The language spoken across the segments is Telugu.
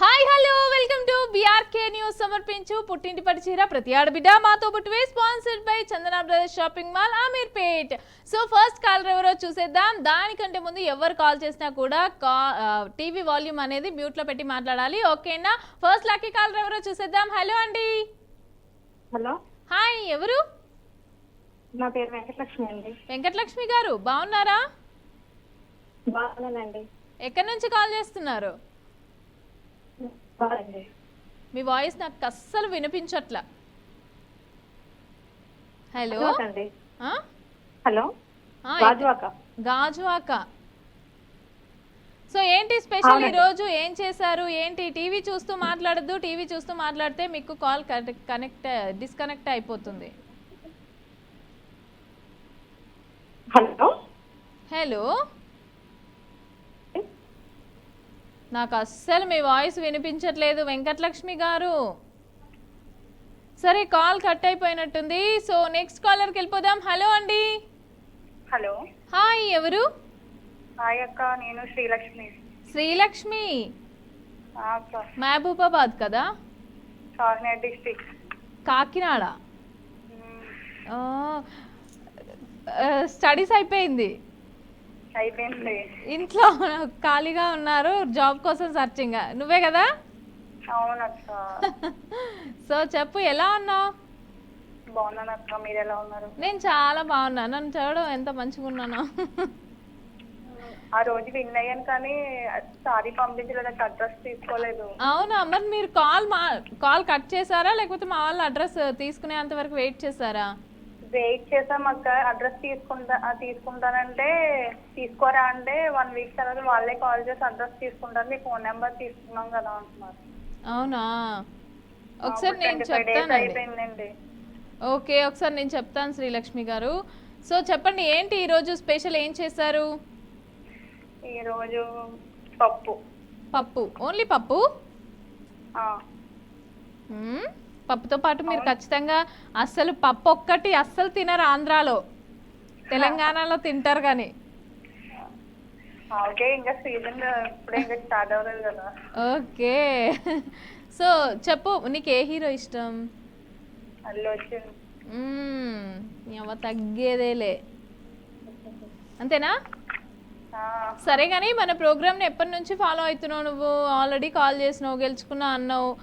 Hi hello welcome to BRK news. సమర్పించు పుట్టింటి పరిచీర ప్రతి ఆడబిడ్డ మాతో పుట్టువే. Sponsored by Chandana brothers shopping mall Ameerpet. So first call ఎవరో చూసేద్దాం. దానికంటే ముందు ఎవరు కాల్ చేసినా కూడా టీవీ వాల్యూమ్ అనేది మ్యూట్ లో పెట్టి మాట్లాడాలి, ఓకేనా? ఫస్ట్ లక్కీ కాల్ ఎవరో చూసేద్దాం. హలో అండి. హలో, హాయ్, ఎవరు? నా పేరు వెంకటలక్ష్మి అండి. వెంకటలక్ష్మి గారు బాగున్నారా? బాగున్నానండి. ఎక్కడి నుంచి కాల్ చేస్తున్నారు? బాగుంది. మీ వాయిస్ నాకు అస్సలు వినిపించట్లా. హలో అండి. హలో, గాజువాక. గాజువాక. సో ఏంటి స్పెషల్ ఈరోజు? ఏం చేశారు ఏంటి? టీవీ చూస్తూ మాట్లాడద్దు, టీవీ చూస్తూ మాట్లాడితే మీకు కాల్ డిస్కనెక్ట్ అయిపోతుంది. హలో హలో, నాకు అస్సలు మీ వాయిస్ వినిపించట్లేదు వెంకటలక్ష్మి గారు. సరే, కాల్ కట్ అయిపోయినట్టుంది. సో నెక్స్ట్ కాలర్కి వెళ్ళిపోదాం. హలో అండి. హలో, హాయ్, ఎవరు? హాయ్ అక్క, నేను శ్రీలక్ష్మి. శ్రీలక్ష్మి, అక్క, మహబూబాబాద్ కదా? కాకినాడ డిస్ట్రిక్ట్. కాకినాడ. స్టడీస్ అయిపోయింది, అయిపోయింది. ఇంట్లో ఖాళీగా ఉన్నారు, జాబ్ కోసం సర్చింగ్. నువ్వే కదా? అవునక్క. సో చెప్పు, ఎలా ఉన్నావు? బాగున్నాను అక్క, మీరు ఎలా ఉన్నారు? నేను చాలా బాగున్నా. నన్ను చూడడం ఎంత మంచిగా ఉన్నాను. ఆ రోజు విన్ అయ్యాను కానీ సారీ పంపించలేదు, అడ్రస్ తీసుకోలేదు. అవునా? మరి మీరు కాల్ కట్ చేశారా, లేకపోతే మా వాళ్ళ అడ్రస్ తీసుకునేంత వరకు వెయిట్ చేశారా? వెయిట్ చేసాం అక్క. అడ్రస్ తీసుకుంటానంటే తీసుకోరా అంటే 1 వీక్ తర్వాత వాళ్ళే కాల్ చేసి అడ్రస్ తీసుకుంటారు, మీ ఫోన్ నెంబర్ తీసుకున్నాం కదా అంటున్నారు. అవునా? ఒకసారి నేను చెప్తాను. అయిపోయిందండి. ఓకే, ఒకసారి నేను చెప్తాను శ్రీలక్ష్మి గారు. సో చెప్పండి, ఏంటి ఈరోజు స్పెషల్? ఏం చేశారు? ఈరోజు పప్పు. పప్పు? ఓన్లీ పప్పు? పప్పుతో పాటు మీరు ఖచ్చితంగా అస్సలు పప్పు ఒక్కటి అస్సలు తినరు ఆంధ్రాలో, తెలంగాణలో తింటారు కానీ. ఓకే, ఇంకా సీజన్ ఇప్పుడే ఇంకా స్టార్ట్ అవ్వలేదు కదా. ఓకే, సో చెప్పు, నీకు ఏ హీరో ఇష్టం? అల్లు అర్జున్. అవ తగ్గేదేలే, అంతేనా? సరే కానీ మన ప్రోగ్రామ్ని ఎప్పటి నుంచి ఫాలో అవుతున్నావు నువ్వు? ఆల్రెడీ కాల్ చేసినావు, గెలుచుకున్నా అన్నావు.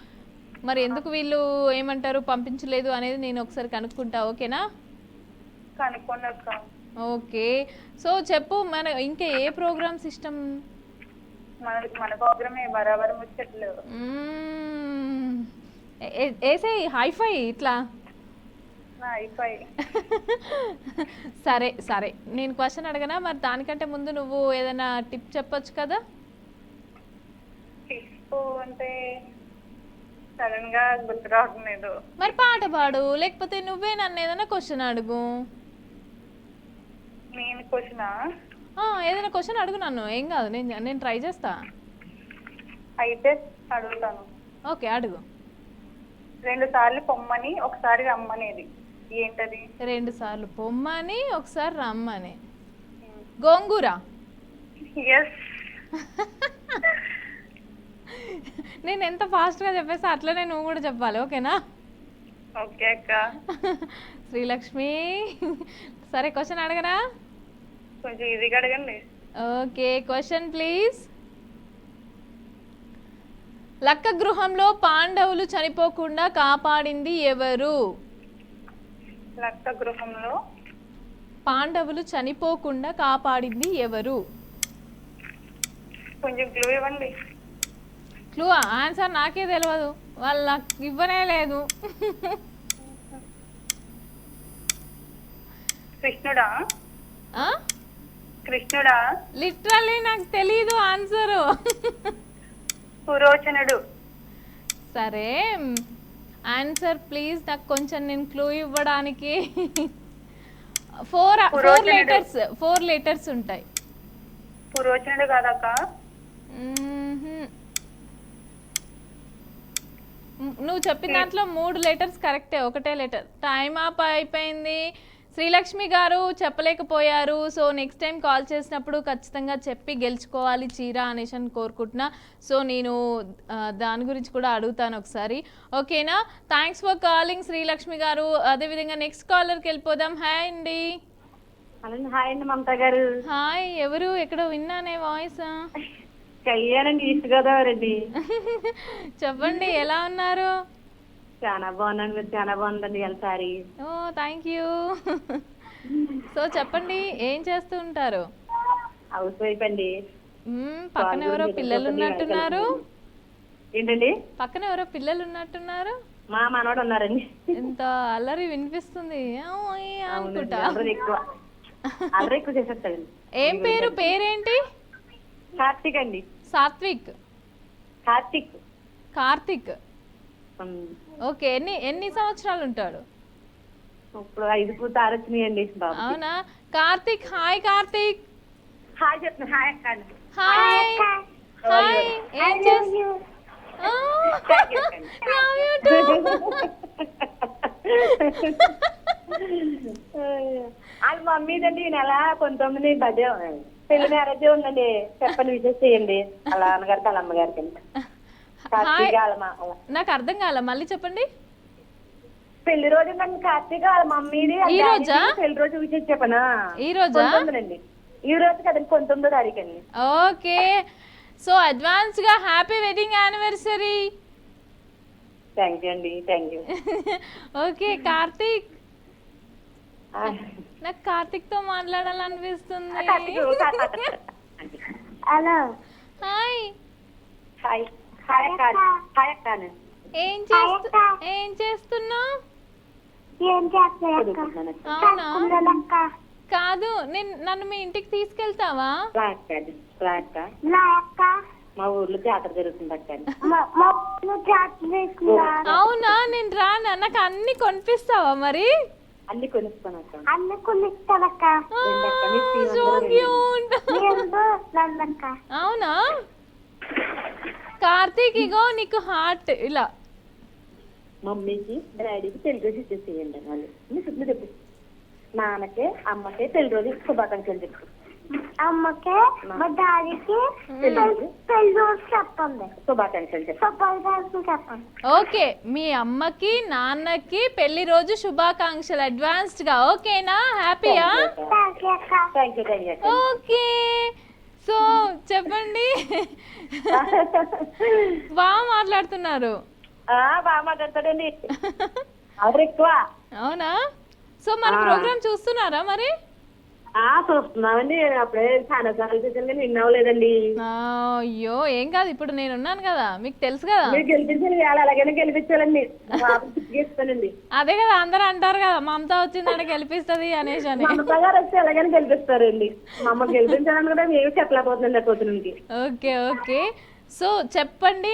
మరి ఎందుకు వీళ్ళు ఏమంటారు పంపించలేదు అనేది నేను ఒకసారి కనుక్కుంటా, ఓకేనా? కనుక్కోండి. ఓకే, సో చెప్పు, మన ఇంకా ఏ ప్రోగ్రామ్స్ ఇష్టం? మన ప్రోగ్రామే బరాబర్ ముచ్చట్లు. వేసే హైఫై ఇట్లా. సరే సరే, నేను క్వశ్చన్ అడగనా? మరి దానికంటే ముందు నువ్వు ఏదైనా టిప్ చెప్పొచ్చు కదా? టిప్ అంటే సడన్ గా గుర్తు రావట్లేదు. మరి పాట పాడు, లేకపోతే నువ్వే నన్ను ఏదైనా క్వశ్చన్ అడుగు. నేను క్వశ్చనా? ఏదైనా క్వశ్చన్ అడుగు నన్ను, ఏం కాదు, నేను ట్రై చేస్తా. అయితే అడుగుతాను. ఓకే, అడుగు. 2 సార్లు పొమ్మని ఒకసారి రమ్మనేది ఏంటది? 2 సార్లు పొమ్మని ఒకసారి రమ్మని. గోంగూర. ఎస్. నేను ఎంత ఫాస్ట్గా చెప్పేస్తా అట్లనే నువ్వు కూడా చెప్పాలి, ఓకేనా? ఓకే అక్క. శ్రీలక్ష్మి, సరే క్వశ్చన్ అడగనా? కొంచెం ఈజీగా అడగండి. Okay, question please. లక్క గృహంలో పాండవులు చనిపోకుండా కాపాడింది ఎవరు? లక్క గృహంలో పాండవులు చనిపోకుండా కాపాడింది ఎవరు? కొంచెం క్లూ ఇవ్వండి. క్లూ? ఆన్సర్ నాకే తెలియదు, వాళ్ళు నాకు ఇవ్వనే లేదు. కృష్ణుడా? కృష్ణుడా? లిటరల్లీ నాకు తెలీదు ఆన్సరు. పురోచనుడు. సరే, ఆన్సర్ ప్లీజ్. నాకు కొంచెం నేను క్లూ ఇవ్వడానికి. 4 లెటర్స్ ఉంటాయి. పురోచనుడు కాదక్క. నువ్వు చెప్పిన దాంట్లో 3 లెటర్స్ కరెక్టే, ఒకటే లెటర్. టైం అప్ అయిపోయింది శ్రీలక్ష్మి గారు చెప్పలేకపోయారు. సో నెక్స్ట్ టైం కాల్ చేసినప్పుడు ఖచ్చితంగా చెప్పి గెలుచుకోవాలి చీర అనేసి అని కోరుకుంటున్నా. సో నేను దాని గురించి కూడా అడుగుతాను ఒకసారి. ఓకేనా? థ్యాంక్స్ ఫర్ కాలింగ్ శ్రీలక్ష్మి గారు. అదేవిధంగా నెక్స్ట్ కాలర్కి వెళ్ళిపోదాం. హాయ్ అండి. హాయ్ అండి మమతా గారు. హాయ్. ఎవరు? ఎక్కడో విన్నానే వాయిస్. కళ్యాణండి, ఈస్ట్ గోదావరి అండి. చెప్పండి, ఎలా ఉన్నారు? చాలా బాగున్నాను, మీరు చాలా బాగుందండి ఈసారి. ఓ థ్యాంక్ యూ. సో చెప్పండి, ఏం చేస్తూ ఉంటారు? హౌస్ వైఫ్ అండి. పక్కన ఎవరో పిల్లలు ఉన్నట్టున్నారు. ఏంటండి? పక్కన ఎవరో పిల్లలు ఉన్నట్టున్నారు. మా మనవాడు ఉన్నారండి. ఎంత అల్లరి వినిపిస్తుంది అనుకుంటా. అల్లరి ఎక్కువ చేసేస్తాడండి. ఏం పేరు? పేరేంటి? కార్తీక్ అండి. సాత్విక్. కార్తీక్. కార్తిక్. ఓకే. ఎన్ని సంవత్సరాలు ఉంటాడు? ఇప్పుడు 5 పూర్తి వచ్చినాయండి బాబు. అవునా? కార్తిక్. హాయ్ కార్తిక్. హాయ్ చెప్తున్నా. హాయ్ అక్క. Hi hi. ఏం చేస్తున్నావు? వాళ్ళ మమ్మీదండి ఈ నెల 19 బర్త్డే, పెళ్లి మ్యారేజ్ ఉందండి. చెప్పండి, విజయ్ చేయండి అలా అన్నగారికి వాళ్ళ అమ్మగారికి. నాకు అర్థం కాల, మళ్ళీ చెప్పండి. పెళ్లి రోజు నన్ను కార్తీక వాళ్ళ మమ్మీది ఈ రోజా? పెళ్లి రోజు విషయం చెప్పనా? ఈ రోజా? అండి ఈ రోజు కదండి, 19వ తారీఖు అండి. ఓకే. సో అడ్వాన్స్ గా happy wedding anniversary. Thank you అండి. Thank you. ఓకే కార్తీక్. నాకు కార్తీక్ తో మాట్లాడాలనిపిస్తుంది. హలో. హాయ్. హాయ్. హాయ్ అక్క. హాయ్ అక్క. ఏం చేస్తున్నావు? అవునా? కాదు, నన్ను మీ ఇంటికి తీసుకెళ్తావా? మా ఊర్లో జాతర జరుగుతుంది అక్క. అవునా? నేను రానా? నాకు అన్ని కొనిపిస్తావా మరి? అన్ని కొనిస్తాను అక్క. అన్ని కొనిస్తానక్క. So cute. అవునా? కార్తీక్, ఇగో నీకు హార్ట్ ఇలా. మమ్మీకి డాడీకి పెళ్లి రోజు ఇచ్చేసేయండి వాళ్ళు. నువ్వు చెప్పు. నాన్నకే అమ్మకే పెళ్లి రోజు శుభాకాంక్షలు చెప్పు. అమ్మకే మా డాడీకి పెళ్లి రోజు చెప్పండి. శుభాకాంక్షలు చెప్పండి. ఓకే, మీ అమ్మకి నాన్నకి పెళ్లి రోజు శుభాకాంక్షలు అడ్వాన్స్డ్ గా. ఓకేనా? హ్యాపీయా? Thank you. ఓకే. సో చెప్పండి, బాగా మాట్లాడుతున్నారు. బాగా మాట్లాడతాడండి. అవరు ఎక్కువ. అవునా? సో మన ప్రోగ్రామ్ చూస్తున్నారా మరి? చూస్తున్నామండి. అప్పుడే చాలా సార్లు చూసాను, విన్నావులేదండి. అయ్యో ఏం కాదు, ఇప్పుడు నేను ఉన్నాను కదా, మీకు తెలుసు కదా. మీరు గెలిపించాలి, అలాగైనా గెలిపించాలండి. అదే కదా అందరూ అంటారు కదా, మమతా వచ్చిందంటే గెలిపిస్తుంది అనేసి అని. మమతా గారు వచ్చి ఎలాగైనా గెలిపిస్తారండి. మమ్మల్ని గెలిపించాలని కూడా మేము చెప్పలేకపోతుందండి పొద్దునకి. Okay okay. సో చెప్పండి,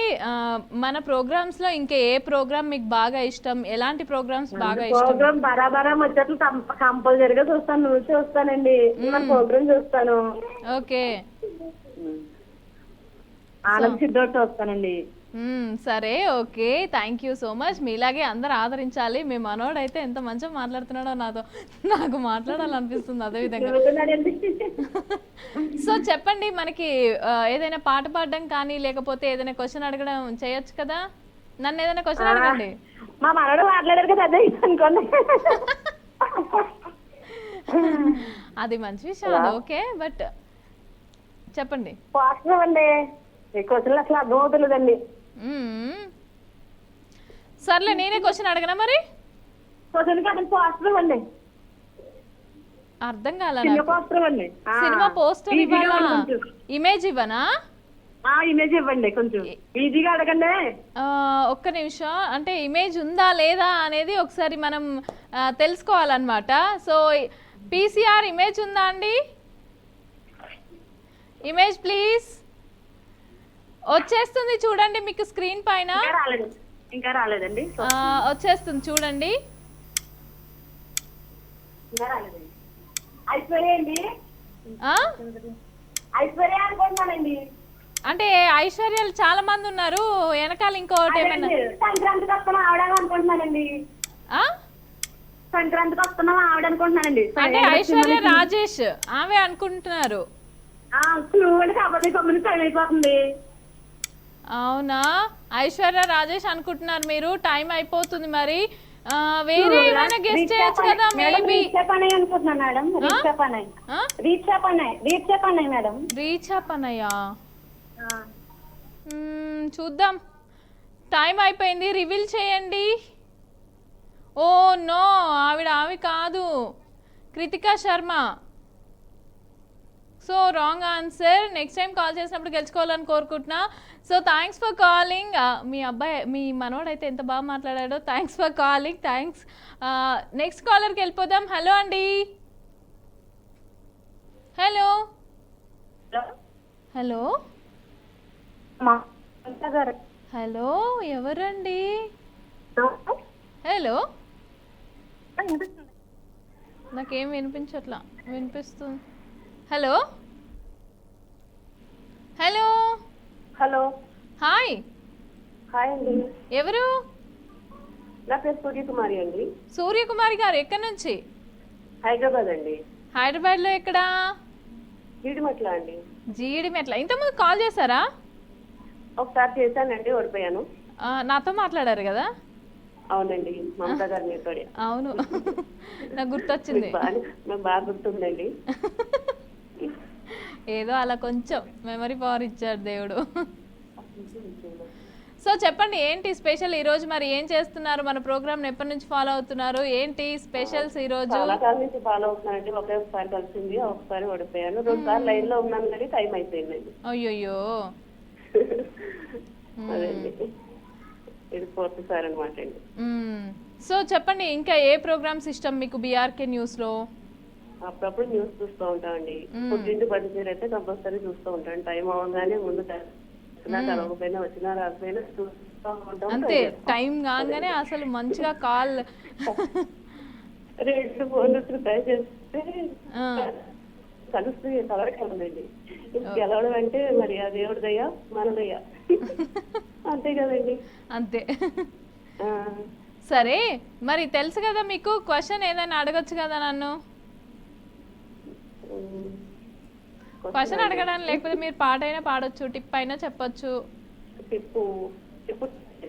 మన ప్రోగ్రామ్స్ లో ఇంకా ఏ ప్రోగ్రామ్ మీకు బాగా ఇష్టం? ఎలాంటి ప్రోగ్రామ్స్ బాగా ఇష్టం? ప్రోగ్రామ్ బరాబరా వచ్చేట్లు కంపల్సరిగా చూస్తాను. నువ్వు చూస్తానండి, ప్రోగ్రామ్ చూస్తాను. ఓకే. ఆనంద్ సిద్ధోడు చూస్తానండి. సరే, okay. Thank you so much. మీలాగే అందరు ఆదరించాలి. మీ మనోడు అయితే ఎంత మంచిగా మాట్లాడుతున్నాడో నాకు మాట్లాడాలనిపిస్తుంది అదే విధంగా. సో చెప్పండి, మనకి ఏదైనా పాట పాడడం కానీ లేకపోతే ఏదైనా క్వశ్చన్ అడగడం చేయొచ్చు కదా? నన్ను ఏదైనా క్వశ్చన్ అడగండి. మా మనోడు మాట్లాడారు కదా, అదే అనుకోండి. అది మంచి విషయం. ఓకే, బట్ చెప్పండి. అండి క్వశ్చన్లు అసలు అర్థం అవుతులేదండి. సర్లే, నేనే క్వశ్చన్ అడగనా మరి? అండి అర్థం కాల. సినిమా పోస్టర్ ఇవ్వాలా? ఇమేజ్ ఇవ్వనా? ఇమేజ్ ఇవ్వండి, కొంచెం ఈజీగా అడగండి. ఒక్క నిమిషం. అంటే ఇమేజ్ ఉందా లేదా అనేది ఒకసారి మనం తెలుసుకోవాలన్నమాట. సో పీసీఆర్ ఇమేజ్ ఉందా అండి? Image please. వచ్చేస్తుంది చూడండి మీకు స్క్రీన్ పైన. ఇంకా రాలేదండి. వచ్చేస్తుంది చూడండి. ఐశ్వర్య అండి. ఐశ్వర్య అనుకుంటున్నానండి. అంటే ఐశ్వర్యాలు చాలా మంది ఉన్నారు, వెనకాల ఇంకోటి ఏమైనా? సంక్రాంతి తప్పన ఆవిడ అనుకుంటున్నానండి. సంక్రాంతికి వస్తున్నాం ఆవిడ అనుకుంటున్నానండి. అంటే ఐశ్వర్య రాజేష్ ఆమె అనుకుంటున్నారు. నువ్వు అంటే కాకపోతే కమ్ముని టైం అయిపోతుంది. అవునా, ఐశ్వర్య రాజేష్ అనుకుంటున్నారు మీరు. టైం అయిపోతుంది మరి. వేరే ఏమైనా గెస్ట్ చేయొచ్చు కదా. మేబీ అనుకుంటున్నాను మేడం. మేడం రీచా పనయ్యా. చూద్దాం, టైం అయిపోయింది, రివీల్ చేయండి. ఓ నో, ఆమె కాదు, Kritika Sharma. So wrong answer. Next time call చేసినప్పుడు గెలుచుకోవాలని కోరుకుంటున్నా. So thanks for calling. మీ మనోడు అయితే ఎంత బాగా మాట్లాడాడో. Thanks for calling. Thanks. Next కాలర్కి వెళ్ళిపోదాం. హలో అండి. హలో హలో హలో, ఎవరండి? హలో, నాకేం వినిపించట్లా. వినిపిస్తుంది. Hello hello hello, hi. Hi అండి. ఎవరు? నా పేరు సూర్యకుమారి అండి. సూర్యకుమారి గారు ఎక్కడి నుంచి? హైదరాబాద్ అండి. హైదరాబాద్లో ఎక్కడా? జీడిమెట్ల అండి. జీడిమెట్ల. ఇంతకుముందు కాల్ చేశారా? ఒకసారి చేశానండి, ఓడిపోయాను. నాతో మాట్లాడారు కదా? అవునండి, మమతా గారు మీతో. అవును, నాకు గుర్తొచ్చింది. నాకు బాగా గుర్తుందండి. ఏదో అలా కొంచెం మెమరీ పవర్ ఇచ్చాడు దేవుడు. సో చెప్పండి, ఏంటి స్పెషల్ ఈ రోజు? మరి ఏం చేస్తున్నారు? మన ప్రోగ్రామ్ ఎప్పటి నుంచి ఫాలో అవుతున్నారు? ఏంటి స్పెషల్స్ ఈ రోజు? చాలా కాలం నుంచి ఫాలో అవుతున్నానండి. ఒకసారి కలిసింది, ఒకసారి ఓడిపోయాను. 2 సార్లు లైన్ లో ఉన్నాను కానీ టైం అయిపోయిందండి. అయ్యో. అదండి, ఇది 4th సార్ అనమాట అండి. సో చెప్పండి, ఇంకా ఏ ప్రోగ్రామ్స్ ఇష్టం మీకు బీఆర్కే న్యూస్ లో? అప్పుడప్పుడు న్యూస్ చూస్తూ ఉంటామండి. పుట్టింటి బడిచీర అయితే కంపల్సరీ చూస్తూ ఉంటాను. టైం అవ్వగానే ముందు కలవకపోయినా వచ్చినా రాకపోయినా చూస్తూ ఉంటాం. అంతే, టైం కాగానే అసలు మంచిగా కాల్ 2 ఫోన్లు ట్రై చేస్తే కలుస్తుంది, కలవకండి. గెలవడం అంటే మరి ఆ దేవుడిదయ్యా మనదయ్యా, అంతే కదండి. అంతే. సరే, మరి తెలుసు కదా మీకు, క్వశ్చన్ ఏదైనా అడగొచ్చు కదా నన్ను. క్వశ్చన్ అడగడానికి, లేకపోతే మీరు పాట అయినా పాడొచ్చు, టిప్ అయినా చెప్పొచ్చు.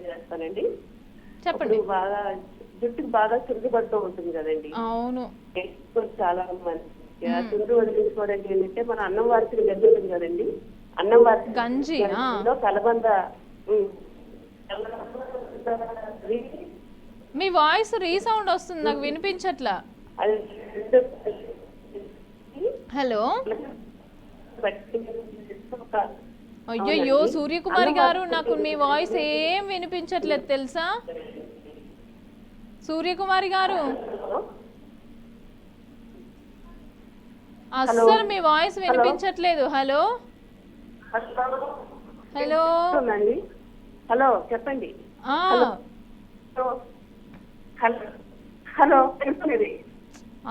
చేస్తానండి. చెప్పండి. బాగా జుట్టుకు బాగా చురుకుపడుతూ ఉంటుంది కదండి. అవును, చాలా మంది చురుకు వదిలించుకోవడానికి ఏంటంటే మన అన్నం వార్చిన గంజి ఉంటుంది కదండి. అన్నం వార్చిన గంజి కలబంద. మీ వాయిస్ రీసౌండ్ వస్తుంది, నాకు వినిపించట్లా. హలో, అయ్యో సూర్యకుమారి గారు, నాకు మీ వాయిస్ ఏం వినిపించట్లేదు తెలుసా? సూర్యకుమారి గారు, అస్సలు మీ వాయిస్ వినిపించట్లేదు. హలో హలో హలో, చెప్పండి.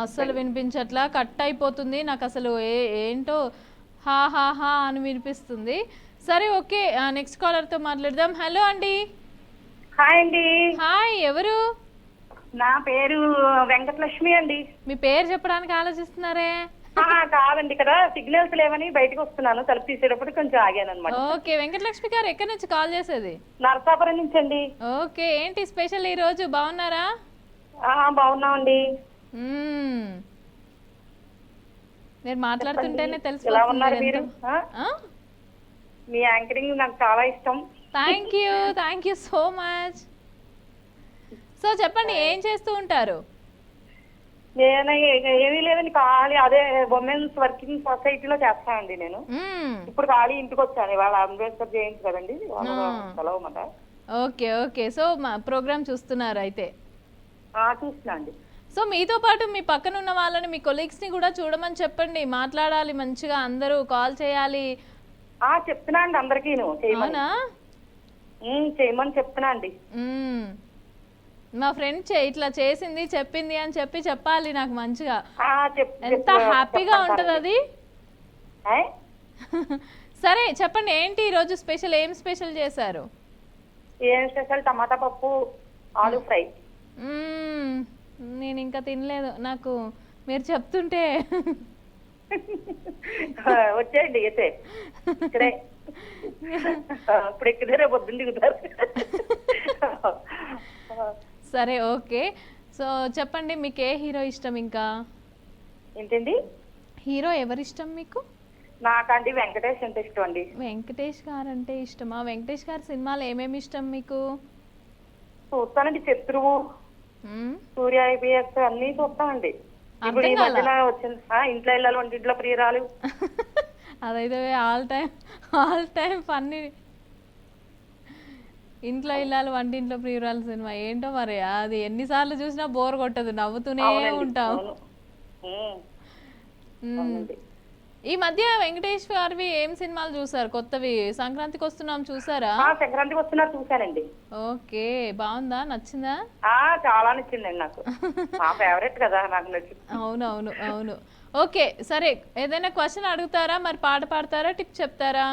అస్సలు వినిపించట్లా, కట్ అయిపోతుంది నాకు. అసలు ఏంటో హా హా హా అని వినిపిస్తుంది. సరే, ఓకే, నెక్స్ట్ కాలర్తో మాట్లాడదాం. హలో అండి. హాయ్ అండి. హాయ్, ఎవరు? నా పేరు వెంకటలక్ష్మి అండి. మీ పేరు చెప్పడానికి ఆలోచిస్తున్నారే? కాదండి, ఇక్కడ సిగ్నల్స్ లేవని బయటకు వస్తున్నాను. తలుపు తీసేటప్పుడు కొంచెం ఆగాను అనమాట. ఓకే, వెంకటలక్ష్మి గారు ఎక్కడి నుంచి కాల్ చేసేది? నరసాపురం నుంచి అండి. ఓకే, ఏంటి స్పెషల్ ఈ రోజు? బాగున్నారా? బాగున్నామండి. మీరు మాట్లాడుతుంటేనే ఎలా తెలిసిపోతుంది ఉన్నారు మీరు? ఎంత. మీ యాంకరింగ్ నాకు చాలా ఇష్టం. Thank you so much. So చెప్పండి, ఏం చేస్తూ ఉంటారు? నేను ఏమీ లేదండి, ఖాళీ అదే ఉమెన్స్ వర్కింగ్ సొసైటీలో చేస్తానండి నేను. ఇప్పుడు ఖాళీ ఇంటికి వచ్చాను, ఇవాళ అంబేద్కర్ జయంతి కదండి, సెలవుమాట. ఓకే ఓకే, సో మా ప్రోగ్రామ్ చూస్తున్నారు అయితే? చూస్తున్నా అండి. సో మీతో పాటు మీ పక్కన ఉన్న వాళ్ళని, మీ కొలీగ్స్ని కూడా చూడమని చెప్పండి. మాట్లాడాలి మంచిగా, అందరూ కాల్ చేయాలి. చెప్తున్నా అండి అందరికీ. అవునా? చేయమని చెప్తున్నా అండి. మా ఫ్రెండ్ ఇట్లా చేసింది, చెప్పింది అని చెప్పాలి నాకు మంచిగా. ఎంత హ్యాపీగా ఉంటుంది అది. సరే చెప్పండి, ఏంటి ఈరోజు స్పెషల్? ఏం స్పెషల్ చేశారు? ఏం స్పెషల్? టమాటా పప్పు, ఆలు ఫ్రై. నేను ఇంకా తినలేదు, నాకు మీరు చెప్తుంటే వచ్చేయండి అయితే ఇక్కడే ఇప్పుడు ఎక్కితే రేపు పొద్దున్న దిగుతారు. సరే ఓకే. సో చెప్పండి, మీకు ఏ హీరో ఇష్టం? ఇంకా ఏంటండి? హీరో ఎవరిష్టం మీకు? నాకండి వెంకటేష్ అంటే ఇష్టం అండి. వెంకటేష్ గారు అంటే ఇష్టమా? వెంకటేష్ గారి సినిమాలు ఏమేమి ఇష్టం మీకు? చూస్తానండి, శత్రువు, మ్మ్. సూర్య, ఐపీఎస్ అన్ని చూస్తామండి. ఇప్పుడు ఈ అర్థం కాలా? మధ్యన వచ్చింది ఇంట్లో వెళ్ళాలి వంటింట్లో ప్రియురాలు. అదైతే ఆల్ టైమ్ ఫన్నీ. ఇంట్లో ఇల్లాలు వంటింట్లో ప్రియురాలు సినిమా ఏంటో మరి, అది ఎన్నిసార్లు చూసినా బోర్ కొట్టదు, నవ్వుతూనే అవునండి, ఉంటాం. అవును. మ్మ్. అవునండి. ఈ మధ్య వెంకటేష్ గారివి ఏం సినిమాలు చూసారు కొత్తవి? సంక్రాంతికి వస్తున్నాం చూసారా? సంక్రాంతికి వస్తున్నారు చూసానండి. ఓకే, బాగుందా, నచ్చిందా? చాలా నచ్చిందండి నాకు. మా ఫేవరెట్ కదా, నాకు నచ్చింది. అవునవును అవును. ఓకే సరే, ఏదైనా క్వశ్చన్ అడుగుతారా మరి? పాట పాడతారా, టిప్ చెప్తారా?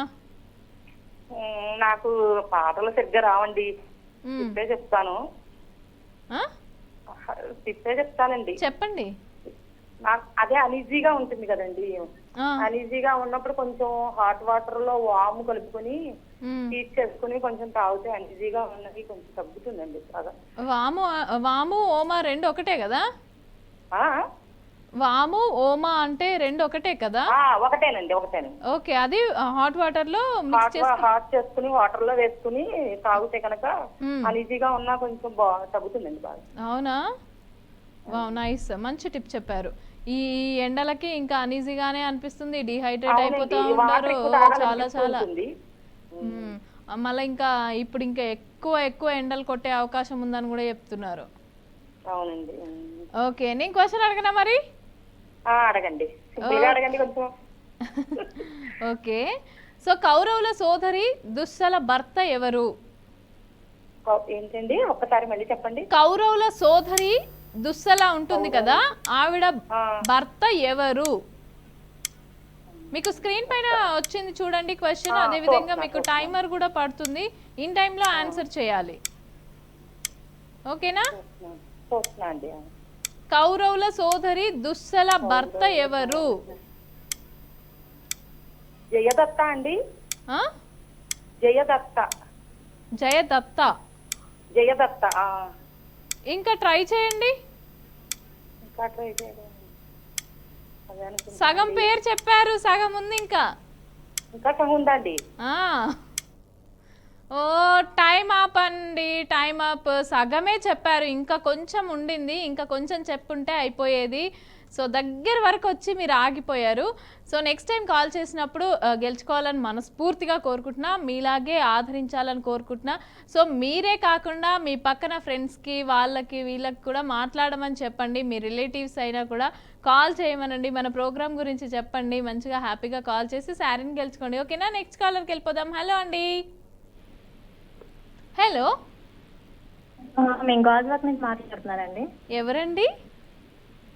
నాకు పాటలు సరిగ్గా రావండి, మ్మ్. తిప్పే చెప్తాను. ఆ? తిప్పే చెప్తానండి. చెప్పండి. నాకు అదే అనీజీగా ఉంటుంది కదండి. ఆ, అనీజీగా ఉన్నప్పుడు కొంచెం హాట్ వాటర్ లో వాము కలుపుకొని మ్మ్. హీట్ చేసుకుని కొంచెం తాగితే అనీజీగా ఉన్నది కొంచెం తగ్గుతుందండి బాగా. వాము ఓమా రెండు ఒకటే కదా? ఆ? వాము ఓమా అంటే రెండు ఒకటే కదా? ఒకటేనండి. ఓకే, అది హాట్ వాటర్ లో మిక్స్ చేసి హాట్ చేసుకుని వాటర్ లో వేసుకుని తాగితే కనుక మ్మ్. అనీజీగా ఉన్నా కొంచెం బాగా తగ్గుతుందండి బాగా. అవునా? వావ్, నైస్, మంచి టిప్ చెప్పారు. ఈ ఎండలకి ఇంకా అనీజీగానే అనిపిస్తుంది, డిహైడ్రేట్ అయిపోతా అవునండి, వాటర్ ఉంటారు ఎక్కువ చాలా తాగాలనిపిస్తూ చాలా. ఉంటుంది. మ్మ్. మళ్ళీ ఇంకా ఇప్పుడు ఇంకా ఎక్కువ ఎండలు కొట్టే అవకాశం ఉందని కూడా చెప్తున్నారు. అవునండి. ఓకే, నేను క్వశ్చన్ అడగనా మరి? అడగండి, సింపుల్ గా అడగండి కొంచెం. ఓకే, సో కౌరవుల సోదరి దుస్సల భర్త ఎవరు? ఏంటండి, ఒక్కసారి మళ్ళీ చెప్పండి. కౌరవుల సోదరి దుస్సల ఉంటుంది కదా, ఆవిడ భర్త ఎవరు? మీకు స్క్రీన్ పైన వచ్చింది చూడండి క్వశ్చన్. అదే విధంగా మీకు టైమర్ కూడా పడుతుంది, ఇన్ టైంలో ఆన్సర్ చేయాలి. ఓకేనా? చూస్తున్నా అండి. కౌరవుల సోదరి దుస్సల భర్త ఎవరు? జయదత్త అండి. ఆ? జయదత్త. జయదత్త. జయదత్త. ఇంకా ట్రై చేయండి. ఇంకా ట్రై చేయండి. అదే అనుకుంటా. సగం పేరు చెప్పారు, సగం ఉంది ఇంకా. ఇంకా సగం ఉందండి. ఓ, టైం అప్ అండి, టైం అప్. సగమే చెప్పారు, ఇంకా కొంచెం ఉండింది, ఇంకా కొంచెం చెప్పుంటే అయిపోయేది. సో దగ్గర వరకు వచ్చి మీరు ఆగిపోయారు. సో నెక్స్ట్ టైం కాల్ చేసినప్పుడు గెలుచుకోవాలని మనస్ఫూర్తిగా కోరుకుంటున్నా, మీలాగే ఆదరించాలని కోరుకుంటున్నా. సో మీరే కాకుండా మీ పక్కన ఫ్రెండ్స్కి, వాళ్ళకి, వీళ్ళకి కూడా మాట్లాడమని చెప్పండి. మీ రిలేటివ్స్ అయినా కూడా కాల్ చేయమనండి, మన ప్రోగ్రామ్ గురించి చెప్పండి, మంచిగా హ్యాపీగా కాల్ చేసి శారీని గెలుచుకోండి. ఓకేనా? నెక్స్ట్ కాలర్కి వెళ్ళిపోదాం. హలో అండి. హలో, మేము గాజువాక నుంచి మాట్లాడుతున్నానండి. ఎవరండి?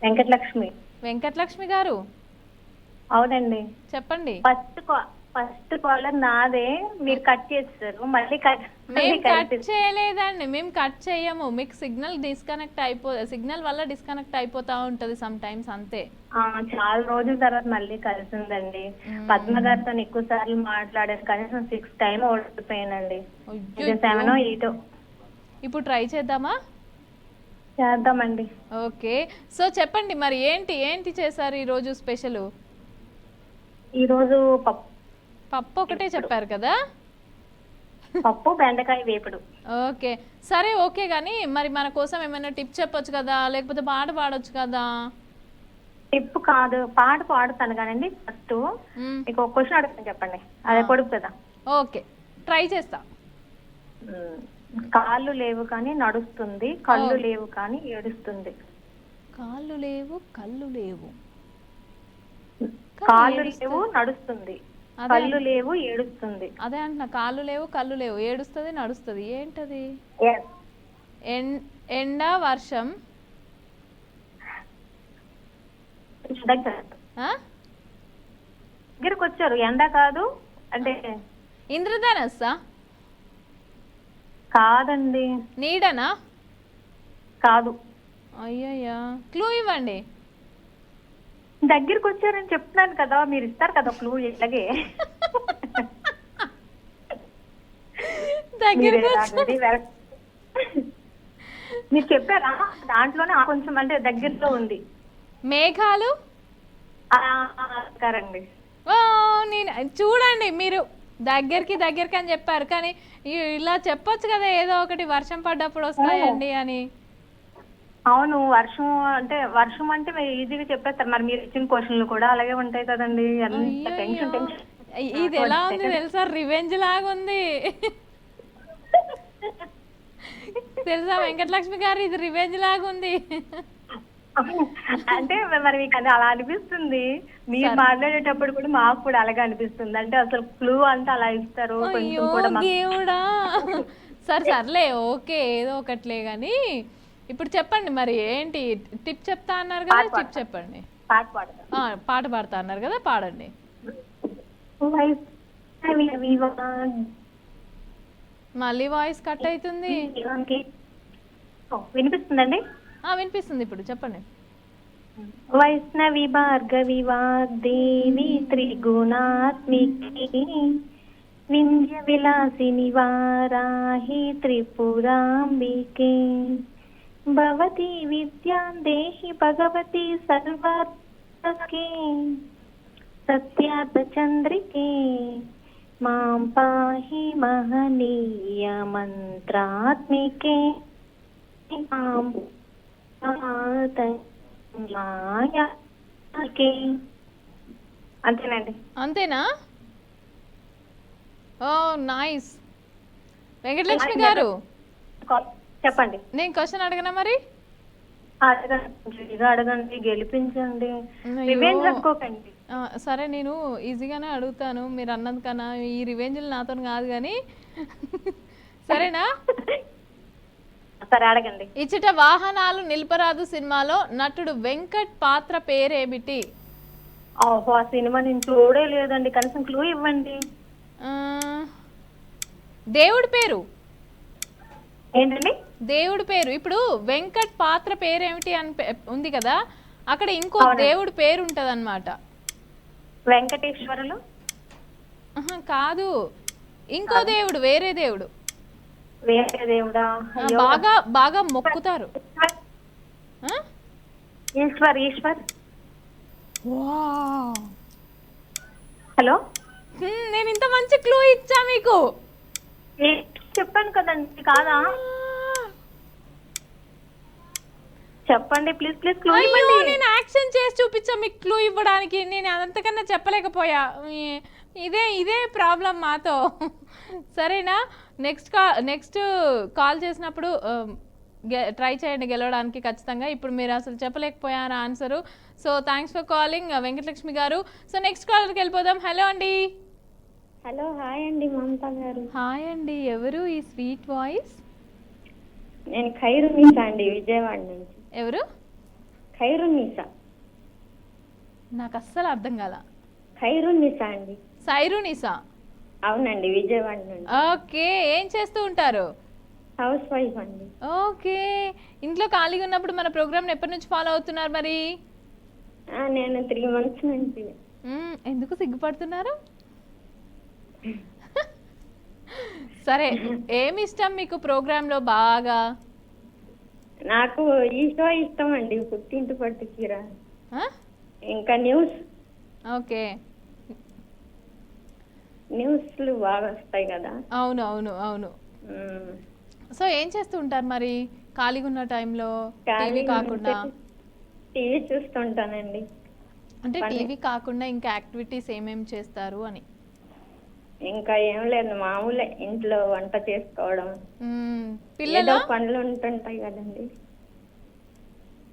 వెంకటలక్ష్మి. వెంకటలక్ష్మి గారు, అవునండి. చెప్పండి. ఫస్ట్ కాలర్ నాదే, మీరు కట్ చేస్తారు. మళ్ళీ మేము కట్ చేయలేదండి, మేము కట్ చేయము. మీకు సిగ్నల్ వల్ల డిస్కనెక్ట్ అయిపోతా ఉంటది సమ్ టైమ్స్, అంతే. చాలా రోజుల తర్వాత మళ్ళీ కలిసిందండి. పద్మ గారితో ఎక్కువ సార్లు మాట్లాడాను, కనీసం 6 టైం ఓడిపోయానండి. 7 8 ఇప్పుడు ట్రై చేద్దామా? చేద్దామండి. ఓకే, సో చెప్పండి మరి, ఏంటి చేశారు ఈరోజు స్పెషల్? ఈరోజు పప్పు ఒకటే చెప్పారు కదా? పప్పు బెండకాయ వేపుడు. ఓకే సరే, ఓకే. కానీ మరి మన కోసం ఏమైనా టిప్ చెప్పొచ్చు కదా, లేకపోతే పాట పాడొచ్చు కదా? టిప్ కాదు, పాట పాడుతాను కానండి. ఫస్ట్ మీకు ఒక క్వశ్చన్ అడుగుతాను, చెప్పండి. అదే పొడుపు కదా. ఓకే, ట్రై చేస్తా. కాళ్ళు లేవు కానీ నడుస్తుంది, కళ్ళు లేవు కానీ ఏడుస్తుంది. కాళ్ళు లేవు, కళ్ళు లేవు, కాళ్ళు లేవు నడుస్తుంది, కళ్ళు లేవు ఏడుస్తుంది. అదే అంటున్నా, కాళ్ళు లేవు, కళ్ళు లేవు, ఏడుస్తుంది, నడుస్తుంది. ఏంటది? ఎండ, వర్షం, దగ్గరకు వచ్చారు. ఎండ కాదు అంటే ఇంద్రధనస్సా? కాదండి. నీడనా? కాదు. అయ్యయ్యా క్లూ ఇవ్వండి. దగ్గరికి వచ్చారని చెప్తున్నాను కదా, మీరు ఇస్తారు కదా క్లూ ఇట్లాగే. దగ్గరికి మీరే వచ్చి- already మీరు చెప్పారా దాంట్లోనే కొంచెం అంటే దగ్గరలో ఉంది. మేఘాలు. కరండి. ఓ నేను చూడండి, మీరు దగ్గరికి అని చెప్పారు, కానీ ఇలా చెప్పొచ్చు కదా ఏదో ఒకటి, వర్షం పడ్డప్పుడు వస్తాయండి అని. అవును, వర్షం అంటే మీరు ఈజీగా చెప్పేస్తారు. మరి మీరు ఇచ్చిన క్వశ్చన్లు కూడా అలాగే ఉంటాయి కదండి. ఎంత టెన్షన్ టెన్షన్. ఇది ఎలా ఉంది తెలుసా, రివెంజ్ లాగా ఉంది తెలుసా వెంకటలక్ష్మి గారు, ఇది రివెంజ్ లాగా ఉంది. అంటే మరి మీకు అది అలా అనిపిస్తుంది, మీరు మాట్లాడేటప్పుడు కూడా మాకు కూడా అలాగే అనిపిస్తుంది. అంటే అసలు క్లూ అంతా అలా ఇస్తారు కొంచెం అయ్యో కూడా దేవుడా. సర్లే ఓకే, ఏదో ఒకట్లే గాని ఇప్పుడు చెప్పండి మరి ఏంటి టిప్ చెప్తా అన్నారు కదా, టిప్ చెప్పండి. పాట పాడతారు. పాట పాడతా అన్నారు కదా, పాడండి. మళ్ళీ వాయిస్ కట్ అవుతుంది. వినిపిస్తుందండి? వినిపిస్తుంది, ఇప్పుడు చెప్పండి. వైష్ణవి భార్గవి వాగ్దేవి త్రిగుణాత్మికి వింధ్య విలాసిని వారాహి త్రిపురాంబికే భవతి విద్యాం దేహి భగవతి సర్వాత్మకే సత్యార్థ చంద్రికే మాం పాహి మహనీయ మంత్రాత్మికే మాం అంతేనండి. అంతేనా? ఓ నైస్. వెంకటలక్ష్మి గారు చెప్పండి. నేను క్వశ్చన్ అడగనా మరి? అడగండి, గెలిపించండి, రివెంజ్ అనుకోకండి. సరే నేను ఈజీగానే అడుగుతాను, మీరు అన్నది కన్నా ఈ రివెంజ్లు నాతో కాదు కానీ సరేనా? సరే అడగండి. ఇచ్చట వాహనాలు నిల్పరాదు సినిమాలో నటుడు వెంకట్ పాత్ర పేరేమిటి? ఓహో, ఆ సినిమా నేను చూడే లేదండి, కనీసం క్లూ ఇవ్వండి. దేవుడి పేరు. ఏంటండి? దేవుడి పేరు. ఇప్పుడు వెంకట్ పాత్ర పేరేమిటి అని ఉంది కదా, అక్కడ ఇంకో దేవుడి పేరు ఉంటది అనమాట. వెంకటేశ్వరులు కాదు, ఇంకో దేవుడు, వేరే దేవుడు. వేరే దేవుడా? బాగా బాగా మొక్కుతారు. ఈశ్వర్. హలో, నేను ఇంత మంచి క్లూ ఇచ్చా మీకు. చెప్పాను కదండి, కాదా? చెప్పండి ప్లీజ్ క్లూ ఇవ్వండి. నేను యాక్షన్ చేసి చూపించా మీకు క్లూ ఇవ్వడానికి, నేను అంతకన్నా చెప్పలేకపోయా. ఇదే ప్రాబ్లం మాతో. సరేనా? నెక్స్ట్ కాల్ చేసినప్పుడు ట్రై చేయండి గెలవడానికి ఖచ్చితంగా. ఇప్పుడు మీరు అసలు చెప్పలేకపోయారు answer. So thanks for calling Venkatalakshmi garu. So next కాలర్కి వెళ్ళిపోదాం. హలో అండి. హలో, హాయ్ అండి మమతా గారు. హాయ్ అండి, ఎవరు ఈ స్వీట్ వాయిస్? నేను ఖైరున్నీసా అండి, విజయవాడ నుంచి. ఎవరు? ఖైరున్నీసా. నాకు అస్సలు అర్థం కాల. ఖైరున్నీసా అండి. సైరునిసా? అవునండి, విజయవాడ నుండి. ఓకే, ఏం చేస్తూ ఉంటారు? హౌస్ వైఫ్ అండి. ఓకే, ఇంట్లో ఖాళీగా ఉన్నప్పుడు మన ప్రోగ్రామ్ ఎప్పటి నుంచి ఫాలో అవుతున్నారు మరి? నేను 3 months నుంచి. ఎందుకు సిగ్గుపడుతున్నారు? సరే, ఏమి ఇష్టం మీకు ప్రోగ్రామ్ లో బాగా? నాకు ఈ షో ఇష్టం అండి, పుట్టింటి పట్టు చీర, ఇంకా ఓకే, న్యూస్లు బాగా వస్తాయి కదా. అవును అవును అవును. సో ఏం చేస్తూ ఉంటారు మరి ఖాళీగా ఉన్న టైంలో? టీవీ కాకుండా? టీవీ చూస్తుంటానండి. అంటే టీవీ కాకుండా ఇంకా యాక్టివిటీస్ ఏమేమి చేస్తారు అని? ఇంకా ఏం లేదు, మామూలే, ఇంట్లో వంట చేసుకోవడం, పిల్లలు పనులు ఉంటుంటాయి కదండి.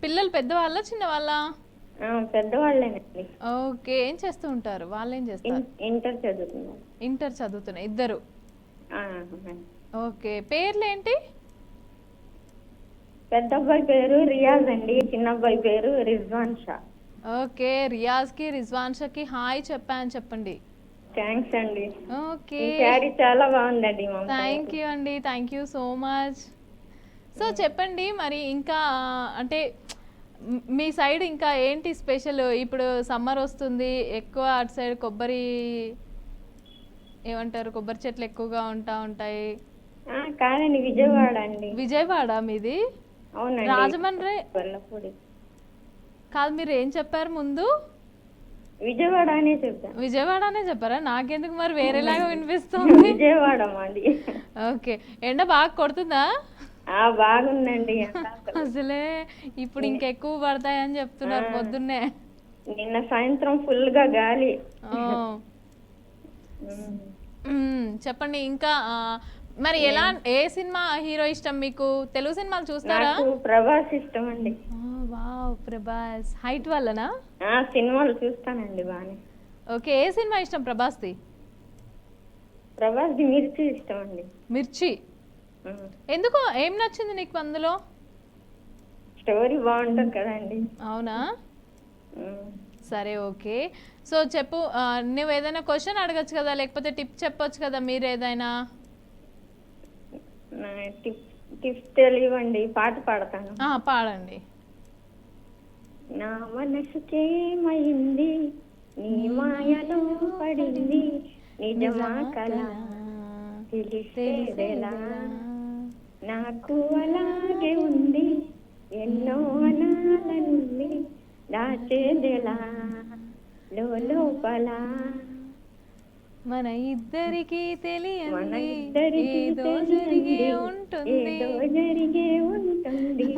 పిల్లలు పెద్దవాళ్ళ చిన్నవాళ్ళ? పెద్దవాళ్ళేనండి. ఓకే, ఏం చేస్తూ ఉంటారు వాళ్ళు? ఏం చేస్తారు? ఇంటర్ చదువుతున్నారు. ఇంటర్ చదువుతున్నారు ఇద్దరు? ఓకే, పేర్లు ఏంటి? పెద్ద అబ్బాయి పేరు రియాజ్ అండి, చిన్న అబ్బాయి పేరు రిజ్వాన్ షా. ఓకే, రియాజ్ కి రిజ్వాన్ షా కి హాయ్ చెప్పాను చెప్పండి. థ్యాంక్స్ అండి. ఓకే, శారీ చాలా బాగుందండి. థ్యాంక్ యూ అండి, thank you so much. So చెప్పండి మరి ఇంకా అంటే మీ సైడ్ ఇంకా ఏంటి స్పెషల్? ఇప్పుడు సమ్మర్ వస్తుంది, ఎక్కువ అటు సైడ్ కొబ్బరి ఏమంటారు, కొబ్బరి చెట్లు ఎక్కువగా ఉంటాయి. కాదండి, విజయవాడ అండి. విజయవాడ మీది? అవునండి. రాజమండ్రి గొల్లపూడి. కాదు, మీరు ఏం చెప్పారు ముందు? విజయవాడ అనే చెప్పాను. విజయవాడనే చెప్పారా? నాకెందుకు మరి వేరేలాగా వినిపిస్తుంది. విజయవాడ మాది. ఓకే, ఎండ బాగా కొడుతుందా? బాగుందండి. అసలే ఇప్పుడు ఇంకెక్కువ పడతాయని చెప్తున్నారు పొద్దున్నే. నిన్న సాయంత్రం ఫుల్ గా గాలి. చెప్పండి ఇంకా మరి ఎలా, ఏ సినిమా హీరో ఇష్టం మీకు? తెలుగు సినిమాలు చూస్తారా? ప్రభాస్ ఇష్టం అండి. వావ్, ప్రభాస్ హైట్ వల్లనా? సినిమాలు చూస్తానండి బానే. ఓకే, ఏ సినిమా ఇష్టం ప్రభాస్ది? ప్రభాస్ ది మిర్చి ఇష్టం అండి. మిర్చి ఎందుకు, ఏం నచ్చింది నీకు అందులో? స్టోరీ బాగుంటుంది కదండి. అవునా, సరే ఓకే. సో చెప్పు, నువ్వు ఏదైనా క్వశ్చన్ అడగచ్చు కదా, లేకపోతే టిప్ చెప్పొచ్చు కదా మీరు ఏదైనా. టిప్స్ తెలియవండి, పాట పాడతాను. పాడండి. నా మనసుకేమైంది, నీ మాయలో పడింది, నిజమా కల తెలిసేదెలా, నాకు అలాగే ఉంది, ఎన్నో అనాలనుంది, దాచేదెలా లోపల, మన ఇద్దరికి తెలియని ఏదో జరిగే ఉంటుంది,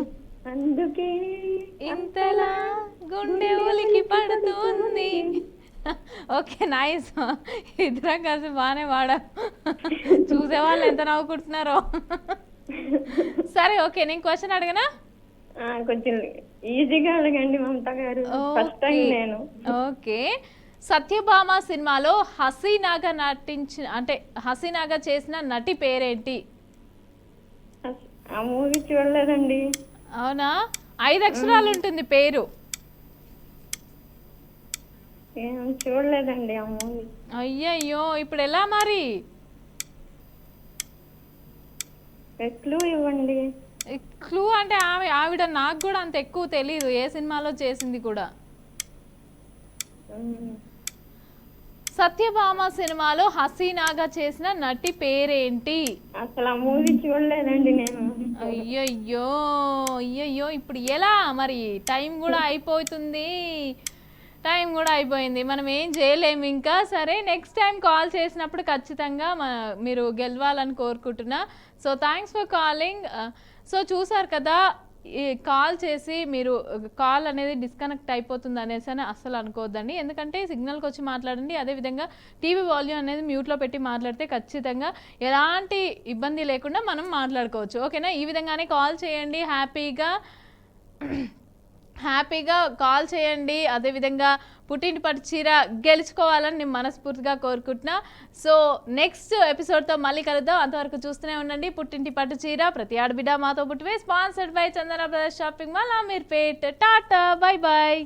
అందుకే ఇంతలా గుండె ఉలికి పడుతుంది. Okay, nice. ఇద్దరం కలిసి బాగానే వాడా, చూసే వాళ్ళు ఎంత నవ్వుకుంటున్నారో. సరే ఓకే, నేను క్వశ్చన్ అడగనా? కొంచెం ఈజీగా అడగండి మమతా గారు, ఫస్ట్ టైం నేను. ఓకే, సత్యభామ సినిమాలో హసీనాగా నటించిన, అంటే హసీనాగా చేసిన నటి పేరేంటి? ఆ మూవీ చూడలేదండి. అవునా, 5 అక్షరాలు ఉంటుంది పేరు. చూడలేదండి ఆ మూవీ. అయ్యయ్యో, ఇప్పుడు ఎలా మరి? క్లూ ఇవ్వండి. క్లూ అంటే ఆవిడ నాకు కూడా అంత ఎక్కువ తెలీదు, ఏ సినిమాలో చేసింది కూడా. సత్యభామ సినిమాలో హసీనాగా చేసిన నటి పేరేంటి? అసలు ఆ మూవీ చూడలేదండి నేను. అయ్యయ్యో అయ్యయ్యో, ఇప్పుడు ఎలా మరి? టైం కూడా అయిపోయింది, మనం ఏం చేయలేము ఇంకా. సరే, నెక్స్ట్ టైం కాల్ చేసినప్పుడు ఖచ్చితంగా మీరు గెలవాలని కోరుకుంటున్నా. So thanks for calling. So చూసారు కదా, ఈ కాల్ చేసి మీరు కాల్ అనేది డిస్కనెక్ట్ అయిపోతుంది అనేసి అని అస్సలు అనుకోవద్దండి. ఎందుకంటే సిగ్నల్కి వచ్చి మాట్లాడండి, అదేవిధంగా టీవీ వాల్యూమ్ అనేది మ్యూట్లో పెట్టి మాట్లాడితే ఖచ్చితంగా ఎలాంటి ఇబ్బంది లేకుండా మనం మాట్లాడుకోవచ్చు. ఓకేనా? ఈ విధంగానే కాల్ చేయండి, హ్యాపీగా కాల్ చేయండి. అదేవిధంగా పుట్టింటి పట్టు చీర గెలుచుకోవాలని నేను మనస్ఫూర్తిగా కోరుకుంటున్నా. సో నెక్స్ట్ ఎపిసోడ్తో మళ్ళీ కలుద్దాం. అంతవరకు చూస్తూనే ఉండండి పుట్టింటి పట్టు చీర, ప్రతి ఆడబిడ్డ మాతో పుట్టివే, sponsored by Chandana brothers shopping mall, Ameerpet. Tata, bye bye.